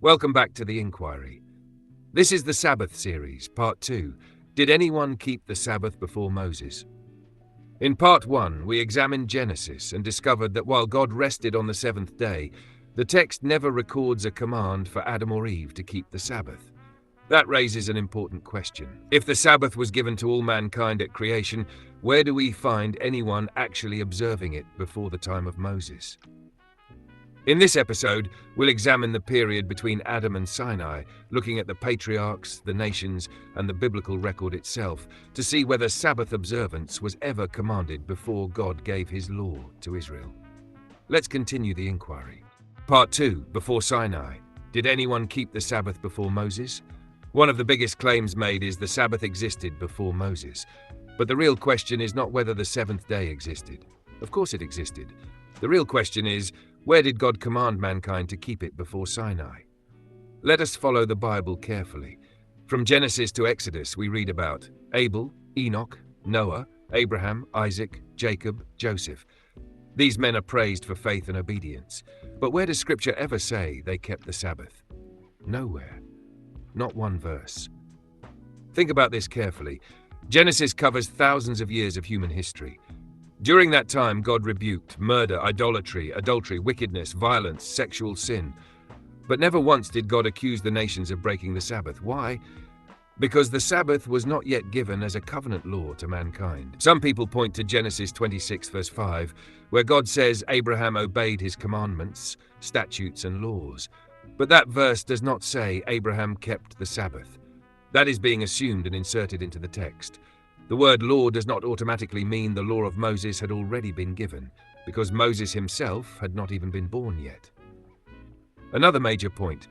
Welcome back to the Inquiry. This is the Sabbath Series, Part 2. Did anyone keep the Sabbath before Moses? In Part 1, we examined Genesis and discovered that while God rested on the seventh day, the text never records a command for Adam or Eve to keep the Sabbath. That raises an important question. If the Sabbath was given to all mankind at creation, where do we find anyone actually observing it before the time of Moses? In this episode, we'll examine the period between Adam and Sinai, looking at the patriarchs, the nations, and the biblical record itself, to see whether Sabbath observance was ever commanded before God gave his law to Israel. Let's continue the inquiry. Part 2, Before Sinai. Did anyone keep the Sabbath before Moses? One of the biggest claims made is the Sabbath existed before Moses. But the real question is not whether the seventh day existed. Of course it existed. The real question is, where did God command mankind to keep it before Sinai? Let us follow the Bible carefully. From Genesis to Exodus, we read about Abel, Enoch, Noah, Abraham, Isaac, Jacob, Joseph. These men are praised for faith and obedience. But where does Scripture ever say they kept the Sabbath? Nowhere. Not one verse. Think about this carefully. Genesis covers thousands of years of human history. During that time, God rebuked murder, idolatry, adultery, wickedness, violence, sexual sin. But never once did God accuse the nations of breaking the Sabbath. Why? Because the Sabbath was not yet given as a covenant law to mankind. Some people point to Genesis 26 verse 5, where God says Abraham obeyed his commandments, statutes, and laws. But that verse does not say Abraham kept the Sabbath. That is being assumed and inserted into the text. The word law does not automatically mean the law of Moses had already been given, because Moses himself had not even been born yet. Another major point.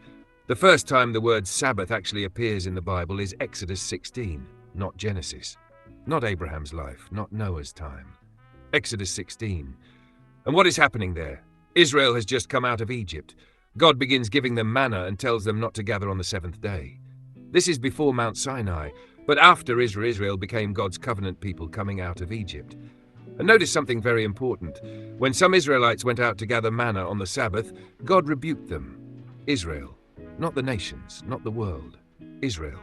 The first time the word Sabbath actually appears in the Bible is Exodus 16, not Genesis. Not Abraham's life, not Noah's time. Exodus 16. And what is happening there? Israel has just come out of Egypt. God begins giving them manna and tells them not to gather on the seventh day. This is before Mount Sinai, but after Israel became God's covenant people coming out of Egypt. And notice something very important. When some Israelites went out to gather manna on the Sabbath, God rebuked them. Israel, not the nations, not the world. Israel.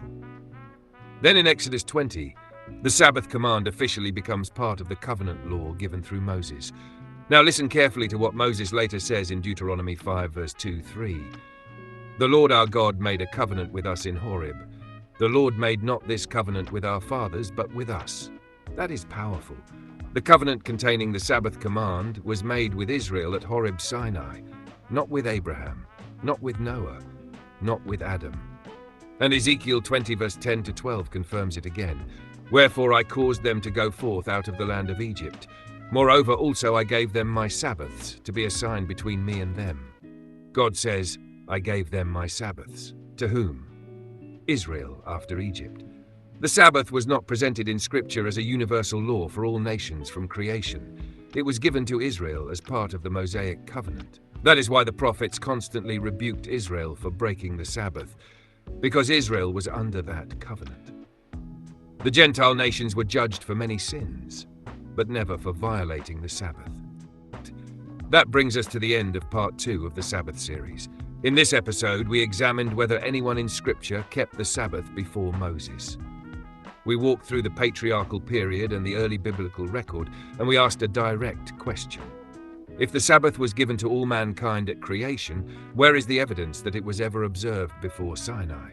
Then in Exodus 20, the Sabbath command officially becomes part of the covenant law given through Moses. Now listen carefully to what Moses later says in Deuteronomy 5 verse 2-3. The Lord our God made a covenant with us in Horeb. The Lord made not this covenant with our fathers, but with us. That is powerful. The covenant containing the Sabbath command was made with Israel at Horeb Sinai, not with Abraham, not with Noah, not with Adam. And Ezekiel 20 verse 10-12 confirms it again. Wherefore I caused them to go forth out of the land of Egypt. Moreover also I gave them my Sabbaths to be a sign between me and them. God says, I gave them my Sabbaths. To whom? Israel after Egypt. The Sabbath was not presented in Scripture as a universal law for all nations from creation. It was given to Israel as part of the Mosaic covenant. That is why the prophets constantly rebuked Israel for breaking the Sabbath, because Israel was under that covenant. The Gentile nations were judged for many sins, but never for violating the Sabbath. That brings us to the end of Part 2 of the Sabbath series. In this episode, we examined whether anyone in Scripture kept the Sabbath before Moses. We walked through the patriarchal period and the early biblical record, and we asked a direct question. If the Sabbath was given to all mankind at creation, where is the evidence that it was ever observed before Sinai?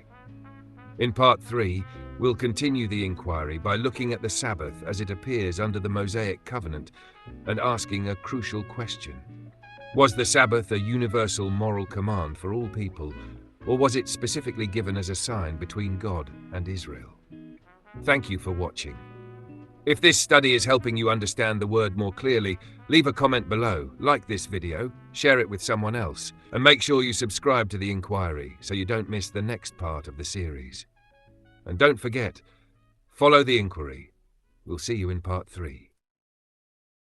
In Part 3, we'll continue the inquiry by looking at the Sabbath as it appears under the Mosaic covenant and asking a crucial question. Was the Sabbath a universal moral command for all people, or was it specifically given as a sign between God and Israel? Thank you for watching. If this study is helping you understand the word more clearly, leave a comment below, like this video, share it with someone else, and make sure you subscribe to the inquiry so you don't miss the next part of the series. And don't forget, follow the inquiry. We'll see you in Part 3.